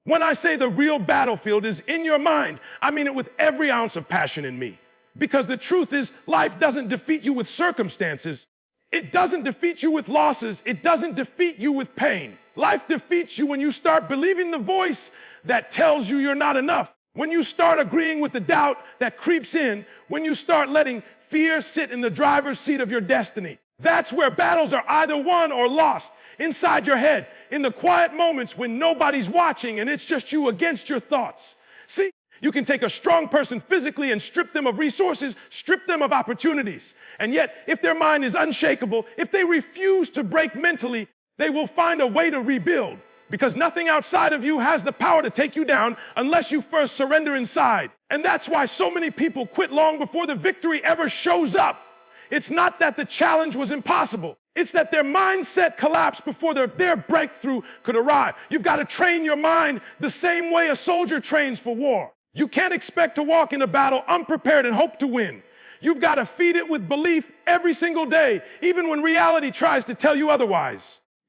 When I say the real battlefield is in your mind, I mean it with every ounce of passion in me. Because the truth is, life doesn't defeat you with circumstances. It doesn't defeat you with losses. It doesn't defeat you with pain. Life defeats you when you start believing the voice that tells you you're not enough. When you start agreeing with the doubt that creeps in, when you start letting fear sit in the driver's seat of your destiny. That's where battles are either won or lost, inside your head, in the quiet moments when nobody's watching and it's just you against your thoughts. See, you can take a strong person physically and strip them of resources, strip them of opportunities. And yet, if their mind is unshakable, if they refuse to break mentally, they will find a way to rebuild. Because nothing outside of you has the power to take you down unless you first surrender inside. And that's why so many people quit long before the victory ever shows up. It's not that the challenge was impossible. It's that their mindset collapsed before their breakthrough could arrive. You've got to train your mind the same way a soldier trains for war. You can't expect to walk in a battle unprepared and hope to win. You've got to feed it with belief every single day, even when reality tries to tell you otherwise.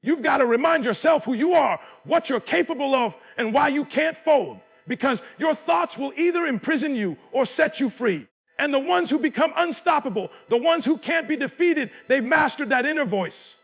You've got to remind yourself who you are, what you're capable of, and why you can't fold. Because your thoughts will either imprison you or set you free. And the ones who become unstoppable, the ones who can't be defeated, they've mastered that inner voice.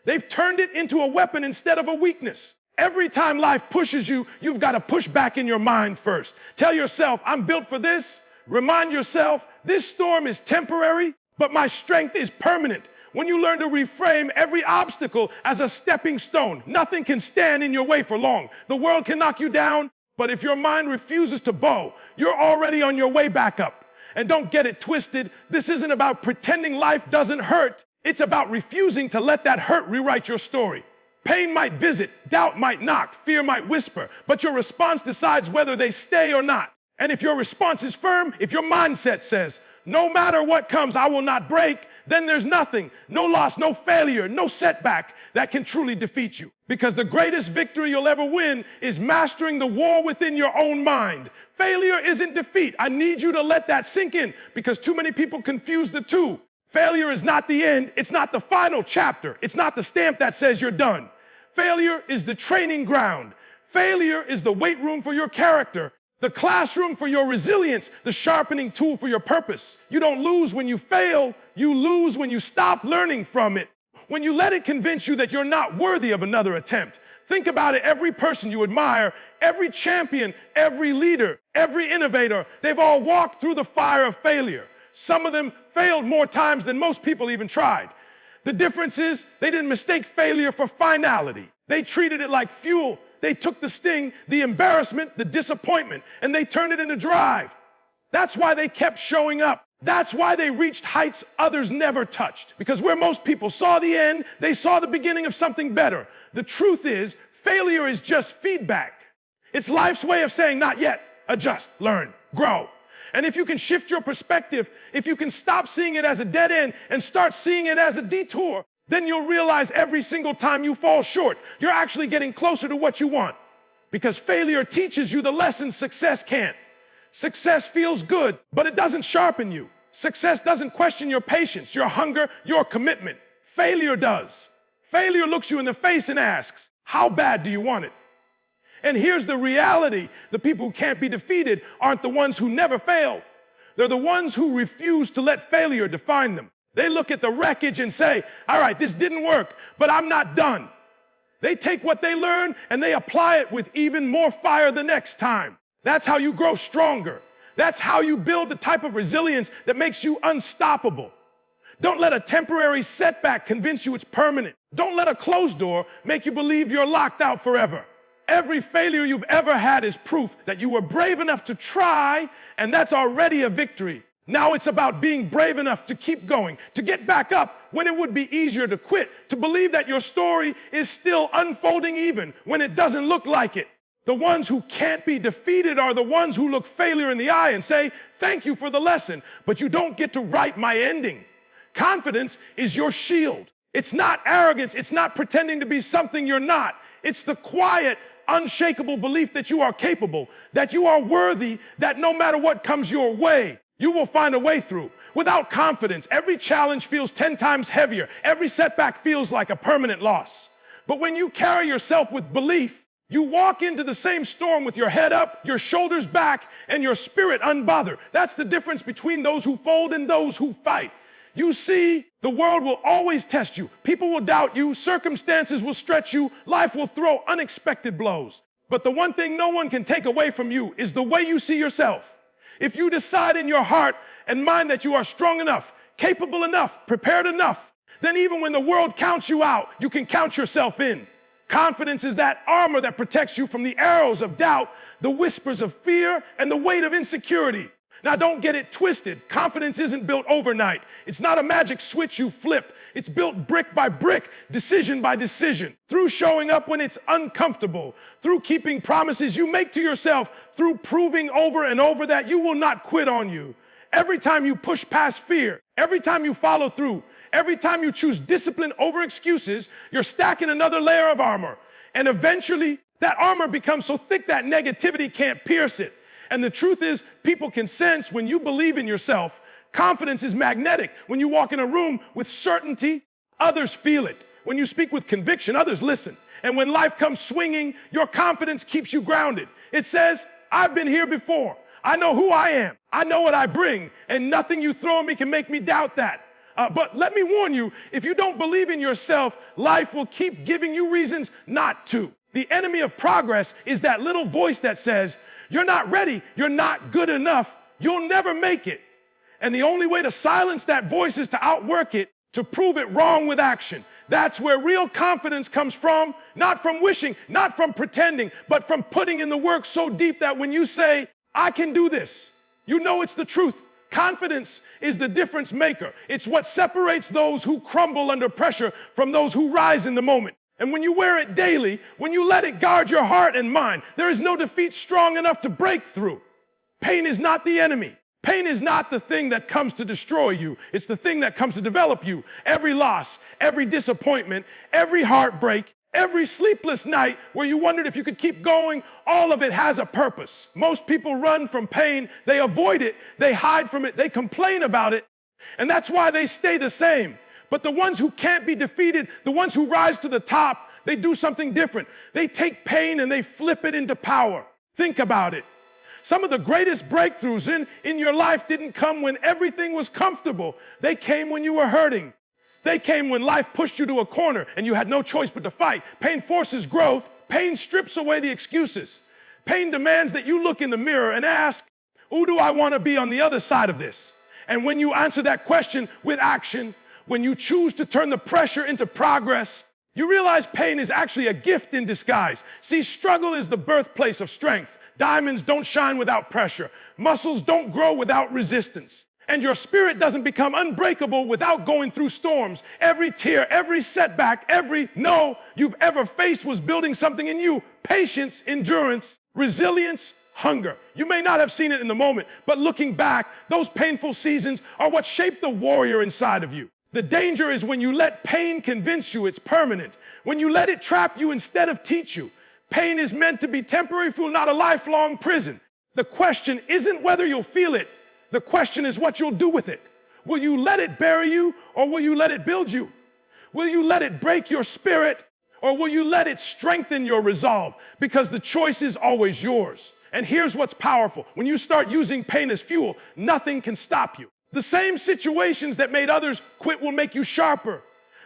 They've turned it into a weapon instead of a weakness. Every time life pushes you, you've got to push back in your mind first. Tell yourself, I'm built for this. Remind yourself, this storm is temporary, but my strength is permanent. When you learn to reframe every obstacle as a stepping stone, nothing can stand in your way for long. The world can knock you down, but if your mind refuses to bow, you're already on your way back up. And don't get it twisted. This isn't about pretending life doesn't hurt. It's about refusing to let that hurt rewrite your story. Pain might visit, doubt might knock, fear might whisper, but your response decides whether they stay or not. And if your response is firm, if your mindset says, no matter what comes, I will not break, then there's nothing, no loss, no failure, no setback that can truly defeat you. Because the greatest victory you'll ever win is mastering the war within your own mind. Failure isn't defeat. I need you to let that sink in because too many people confuse the two. Failure is not the end. It's not the final chapter. It's not the stamp that says you're done. Failure is the training ground. Failure is the weight room for your character, the classroom for your resilience, the sharpening tool for your purpose. You don't lose when you fail. You lose when you stop learning from it. When you let it convince you that you're not worthy of another attempt. Think about it. Every person you admire, every champion, every leader, every innovator, they've all walked through the fire of failure. Some of them failed more times than most people even tried. The difference is they didn't mistake failure for finality. They treated it like fuel. They took the sting, the embarrassment, the disappointment, and they turned it into drive. That's why they kept showing up. That's why they reached heights others never touched. Because where most people saw the end, they saw the beginning of something better. The truth is, failure is just feedback. It's life's way of saying, not yet, adjust, learn, grow. And if you can shift your perspective, if you can stop seeing it as a dead end and start seeing it as a detour, then you'll realize every single time you fall short, you're actually getting closer to what you want. Because failure teaches you the lessons success can't. Success feels good, but it doesn't sharpen you. Success doesn't question your patience, your hunger, your commitment. Failure does. Failure looks you in the face and asks, how bad do you want it? And here's the reality. The people who can't be defeated aren't the ones who never fail. They're the ones who refuse to let failure define them. They look at the wreckage and say, all right, this didn't work, but I'm not done. They take what they learn and they apply it with even more fire the next time. That's how you grow stronger. That's how you build the type of resilience that makes you unstoppable. Don't let a temporary setback convince you it's permanent. Don't let a closed door make you believe you're locked out forever. Every failure you've ever had is proof that you were brave enough to try, and that's already a victory. Now it's about being brave enough to keep going, to get back up when it would be easier to quit, to believe that your story is still unfolding even when it doesn't look like it. The ones who can't be defeated are the ones who look failure in the eye and say, thank you for the lesson, but you don't get to write my ending. Confidence is your shield. It's not arrogance. It's not pretending to be something you're not. It's the quiet, unshakable belief that you are capable, that you are worthy, that no matter what comes your way, you will find a way through. Without confidence, every challenge feels 10 times heavier. Every setback feels like a permanent loss. But when you carry yourself with belief, You walk into the same storm with your head up, your shoulders back, and your spirit unbothered. That's the difference between those who fold and those who fight. You see, the world will always test you. People will doubt you. Circumstances will stretch you. Life will throw unexpected blows. But the one thing no one can take away from you is the way you see yourself. If you decide in your heart and mind that you are strong enough, capable enough, prepared enough, then even when the world counts you out, you can count yourself in. Confidence is that armor that protects you from the arrows of doubt, the whispers of fear, and the weight of insecurity. Now, don't get it twisted. Confidence isn't built overnight. It's not a magic switch you flip. It's built brick by brick, decision by decision, through showing up when it's uncomfortable, through keeping promises you make to yourself, through proving over and over that you will not quit on you. Every time you push past fear, every time you follow through, every time you choose discipline over excuses, you're stacking another layer of armor. And eventually, that armor becomes so thick that negativity can't pierce it. And the truth is, people can sense when you believe in yourself. Confidence is magnetic. When you walk in a room with certainty, others feel it. When you speak with conviction, others listen. And when life comes swinging, your confidence keeps you grounded. It says, I've been here before. I know who I am. I know what I bring. And nothing you throw at me can make me doubt that. But let me warn you, if you don't believe in yourself, life will keep giving you reasons not to. The enemy of progress is that little voice that says, you're not ready, you're not good enough, you'll never make it. And the only way to silence that voice is to outwork it, to prove it wrong with action. That's where real confidence comes from, not from wishing, not from pretending, but from putting in the work so deep that when you say, I can do this, you know it's the truth. Confidence is the difference maker. It's what separates those who crumble under pressure from those who rise in the moment. And when you wear it daily, when you let it guard your heart and mind, there is no defeat strong enough to break through. Pain is not the enemy. Pain is not the thing that comes to destroy you. It's the thing that comes to develop you. Every loss, every disappointment, every heartbreak, every sleepless night where you wondered if you could keep going, all of it has a purpose. Most people run from pain. They avoid it. They hide from it. They complain about it. And that's why they stay the same. But the ones who can't be defeated, the ones who rise to the top, they do something different. They take pain and they flip it into power. Think about it. Some of the greatest breakthroughs in your life didn't come when everything was comfortable. They came when you were hurting. They came when life pushed you to a corner and you had no choice but to fight. Pain forces growth. Pain strips away the excuses. Pain demands that you look in the mirror and ask, who do I want to be on the other side of this? And when you answer that question with action, when you choose to turn the pressure into progress, you realize pain is actually a gift in disguise. See, struggle is the birthplace of strength. Diamonds don't shine without pressure. Muscles don't grow without resistance. And your spirit doesn't become unbreakable without going through storms. Every tear, every setback, every no you've ever faced was building something in you. Patience, endurance, resilience, hunger. You may not have seen it in the moment, but looking back, those painful seasons are what shaped the warrior inside of you. The danger is when you let pain convince you it's permanent, when you let it trap you instead of teach you. Pain is meant to be temporary fuel, not a lifelong prison. The question isn't whether you'll feel it. The question is what you'll do with it. Will you let it bury you, or will you let it build you? Will you let it break your spirit, or will you let it strengthen your resolve? Because the choice is always yours. And here's what's powerful. When you start using pain as fuel, nothing can stop you. The same situations that made others quit will make you sharper.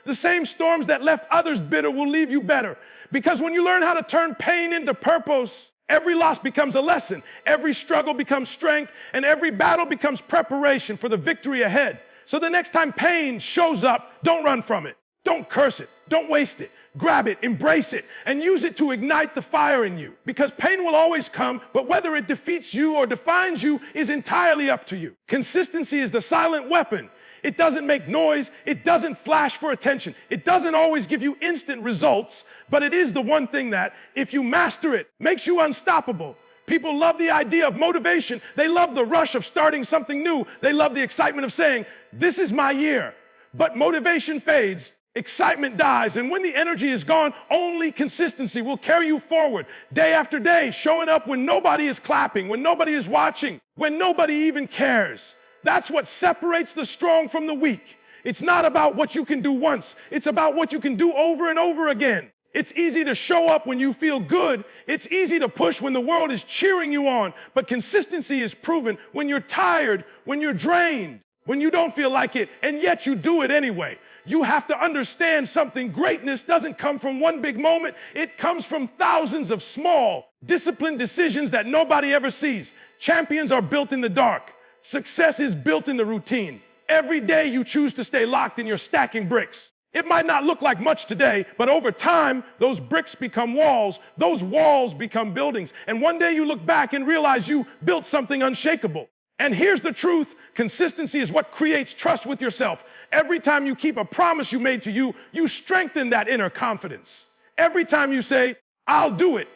The same storms that left others bitter will leave you better. Because when you learn how to turn pain into purpose, every loss becomes a lesson, every struggle becomes strength, and every battle becomes preparation for the victory ahead. So the next time pain shows up, don't run from it. Don't curse it. Don't waste it. Grab it, embrace it, and use it to ignite the fire in you. Because pain will always come, but whether it defeats you or defines you is entirely up to you. Consistency is the silent weapon. It doesn't make noise. It doesn't flash for attention. It doesn't always give you instant results, but it is the one thing that, if you master it, makes you unstoppable. People love the idea of motivation. They love the rush of starting something new. They love the excitement of saying, this is my year. But motivation fades. Excitement dies, and when the energy is gone, only consistency will carry you forward, day after day, showing up when nobody is clapping, when nobody is watching, when nobody even cares. That's what separates the strong from the weak. It's not about what you can do once. It's about what you can do over and over again. It's easy to show up when you feel good. It's easy to push when the world is cheering you on. But consistency is proven when you're tired, when you're drained, when you don't feel like it, and yet you do it anyway. You have to understand something. Greatness doesn't come from one big moment. It comes from thousands of small, disciplined decisions that nobody ever sees. Champions are built in the dark. Success is built in the routine. Every day you choose to stay locked in your stacking bricks. It might not look like much today, but over time, those bricks become walls. Those walls become buildings. And one day you look back and realize you built something unshakable. And here's the truth. Consistency is what creates trust with yourself. Every time you keep a promise you made to you, you strengthen that inner confidence. Every time you say, I'll do it,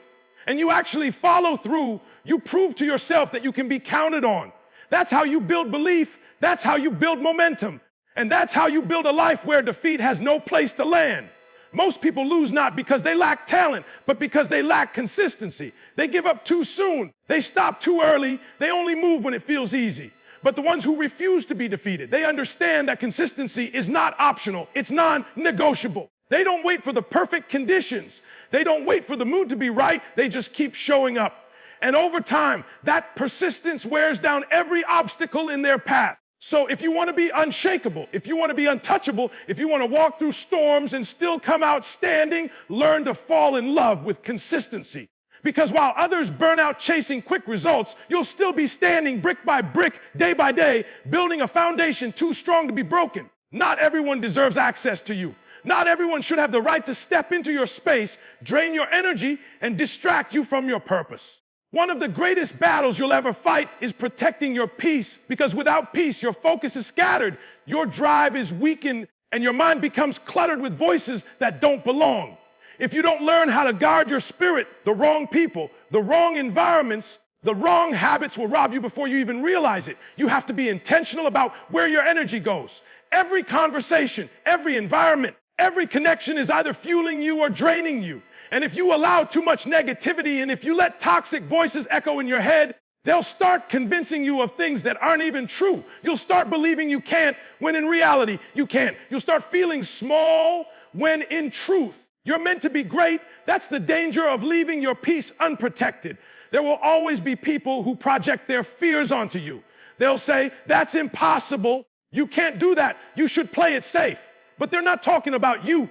and you actually follow through, you prove to yourself that you can be counted on. That's how you build belief. That's how you build momentum. And that's how you build a life where defeat has no place to land. Most people lose not because they lack talent, but because they lack consistency. They give up too soon. They stop too early. They only move when it feels easy. But the ones who refuse to be defeated, they understand that consistency is not optional. It's non-negotiable. They don't wait for the perfect conditions. They don't wait for the mood to be right. They just keep showing up. And over time, that persistence wears down every obstacle in their path. So if you want to be unshakable, if you want to be untouchable, if you want to walk through storms and still come out standing, learn to fall in love with consistency. Because while others burn out chasing quick results, you'll still be standing brick by brick, day by day, building a foundation too strong to be broken. Not everyone deserves access to you. Not everyone should have the right to step into your space, drain your energy, and distract you from your purpose. One of the greatest battles you'll ever fight is protecting your peace, because without peace, your focus is scattered, your drive is weakened, and your mind becomes cluttered with voices that don't belong. If you don't learn how to guard your spirit, the wrong people, the wrong environments, the wrong habits will rob you before you even realize it. You have to be intentional about where your energy goes. Every conversation, every environment, every connection is either fueling you or draining you. And if you allow too much negativity and if you let toxic voices echo in your head, they'll start convincing you of things that aren't even true. You'll start believing you can't when in reality you can't. You'll start feeling small when in truth you're meant to be great. That's the danger of leaving your peace unprotected. There will always be people who project their fears onto you. They'll say, that's impossible. You can't do that. You should play it safe. But they're not talking about you.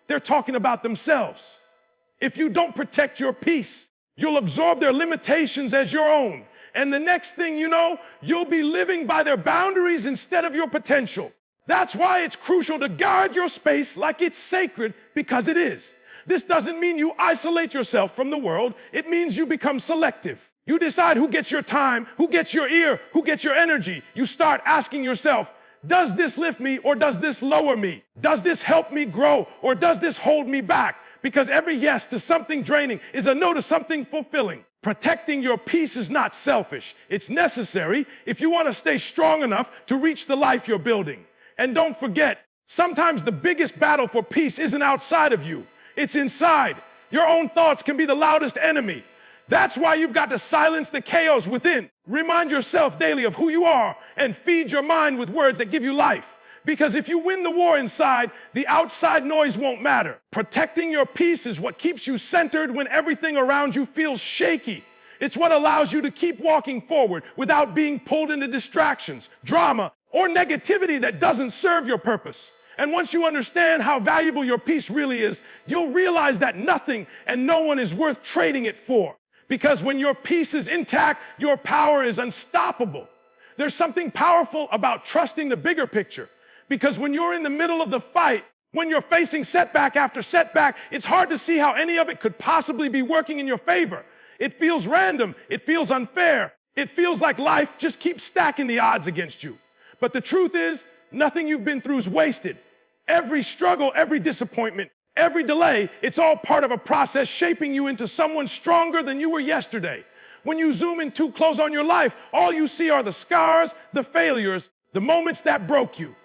They're talking about themselves. If you don't protect your peace, you'll absorb their limitations as your own. And the next thing you know, you'll be living by their boundaries instead of your potential. That's why it's crucial to guard your space like it's sacred, because it is. This doesn't mean you isolate yourself from the world. It means you become selective. You decide who gets your time, who gets your ear, who gets your energy. You start asking yourself, does this lift me or does this lower me? Does this help me grow or does this hold me back? Because every yes to something draining is a no to something fulfilling. Protecting your peace is not selfish. It's necessary if you want to stay strong enough to reach the life you're building. And don't forget, sometimes the biggest battle for peace isn't outside of you. It's inside. Your own thoughts can be the loudest enemy. That's why you've got to silence the chaos within. Remind yourself daily of who you are and feed your mind with words that give you life. Because if you win the war inside, the outside noise won't matter. Protecting your peace is what keeps you centered when everything around you feels shaky. It's what allows you to keep walking forward without being pulled into distractions, drama, or negativity that doesn't serve your purpose. And once you understand how valuable your peace really is, you'll realize that nothing and no one is worth trading it for. Because when your peace is intact, your power is unstoppable. There's something powerful about trusting the bigger picture. Because when you're in the middle of the fight, when you're facing setback after setback, it's hard to see how any of it could possibly be working in your favor. It feels random. It feels unfair. It feels like life just keeps stacking the odds against you. But the truth is, nothing you've been through is wasted. Every struggle, every disappointment, every delay, it's all part of a process shaping you into someone stronger than you were yesterday. When you zoom in too close on your life, all you see are the scars, the failures, the moments that broke you.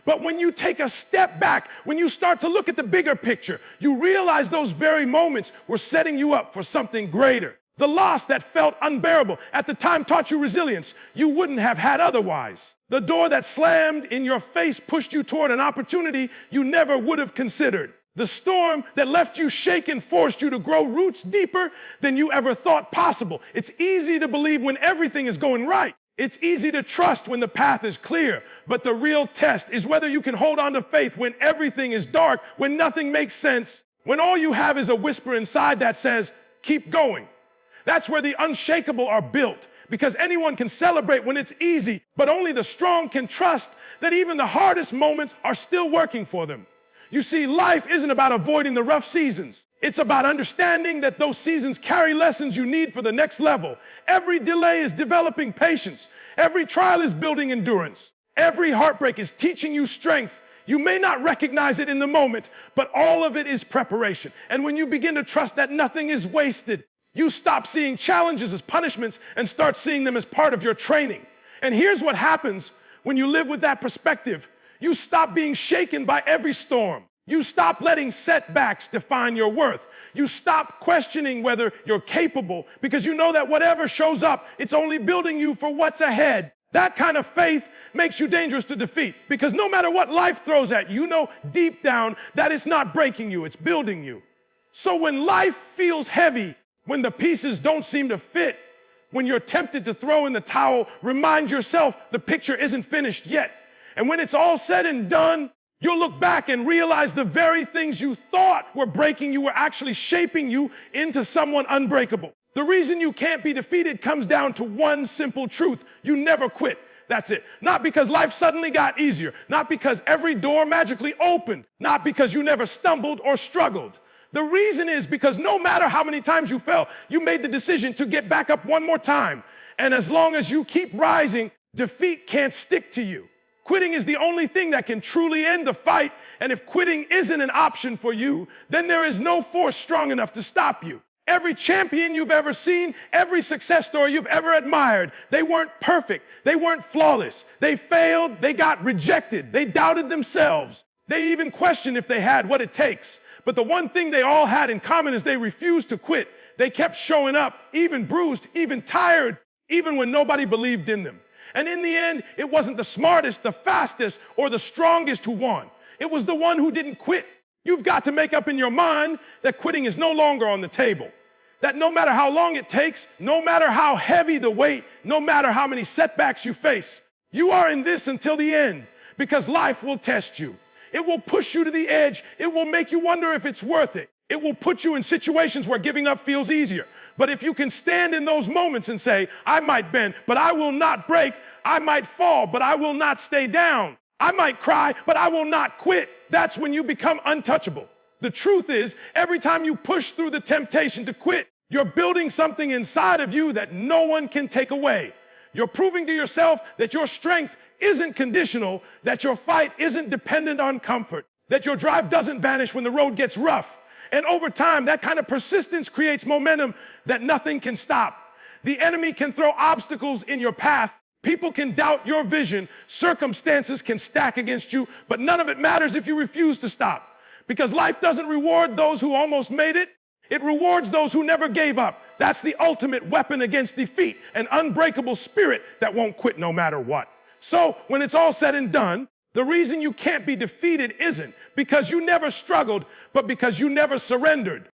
But when you take a step back, when you start to look at the bigger picture, you realize those very moments were setting you up for something greater. The loss that felt unbearable at the time taught you resilience you wouldn't have had otherwise. The door that slammed in your face pushed you toward an opportunity you never would have considered. The storm that left you shaken forced you to grow roots deeper than you ever thought possible. It's easy to believe when everything is going right. It's easy to trust when the path is clear. But the real test is whether you can hold on to faith when everything is dark, when nothing makes sense, when all you have is a whisper inside that says, keep going. That's where the unshakable are built, because anyone can celebrate when it's easy, but only the strong can trust that even the hardest moments are still working for them. You see, life isn't about avoiding the rough seasons. It's about understanding that those seasons carry lessons you need for the next level. Every delay is developing patience. Every trial is building endurance. Every heartbreak is teaching you strength. You may not recognize it in the moment, but all of it is preparation. And when you begin to trust that nothing is wasted, you stop seeing challenges as punishments and start seeing them as part of your training. And here's what happens when you live with that perspective. You stop being shaken by every storm. You stop letting setbacks define your worth. You stop questioning whether you're capable, because you know that whatever shows up, it's only building you for what's ahead. That kind of faith makes you dangerous to defeat, because no matter what life throws at you, you know deep down that it's not breaking you, it's building you. So when life feels heavy, when the pieces don't seem to fit, when you're tempted to throw in the towel, remind yourself the picture isn't finished yet. And when it's all said and done, you'll look back and realize the very things you thought were breaking you were actually shaping you into someone unbreakable. The reason you can't be defeated comes down to one simple truth. You never quit. That's it. Not because life suddenly got easier. Not because every door magically opened. Not because you never stumbled or struggled. The reason is because no matter how many times you fell, you made the decision to get back up one more time. And as long as you keep rising, defeat can't stick to you. Quitting is the only thing that can truly end the fight. And if quitting isn't an option for you, then there is no force strong enough to stop you. Every champion you've ever seen, every success story you've ever admired, they weren't perfect. They weren't flawless. They failed. They got rejected. They doubted themselves. They even questioned if they had what it takes. But the one thing they all had in common is they refused to quit. They kept showing up, even bruised, even tired, even when nobody believed in them. And in the end, it wasn't the smartest, the fastest, or the strongest who won. It was the one who didn't quit. You've got to make up in your mind that quitting is no longer on the table. That no matter how long it takes, no matter how heavy the weight, no matter how many setbacks you face, you are in this until the end, because life will test you. It will push you to the edge. It will make you wonder if it's worth it. It will put you in situations where giving up feels easier. But if you can stand in those moments and say, I might bend, but I will not break. I might fall, but I will not stay down. I might cry, but I will not quit. That's when you become untouchable. The truth is, every time you push through the temptation to quit, you're building something inside of you that no one can take away. You're proving to yourself that your strength isn't conditional, that your fight isn't dependent on comfort, that your drive doesn't vanish when the road gets rough. And over time, that kind of persistence creates momentum that nothing can stop. The enemy can throw obstacles in your path. People can doubt your vision. Circumstances can stack against you, but none of it matters if you refuse to stop. Because life doesn't reward those who almost made it. It rewards those who never gave up. That's the ultimate weapon against defeat, an unbreakable spirit that won't quit no matter what. So when it's all said and done, the reason you can't be defeated isn't because you never struggled, but because you never surrendered.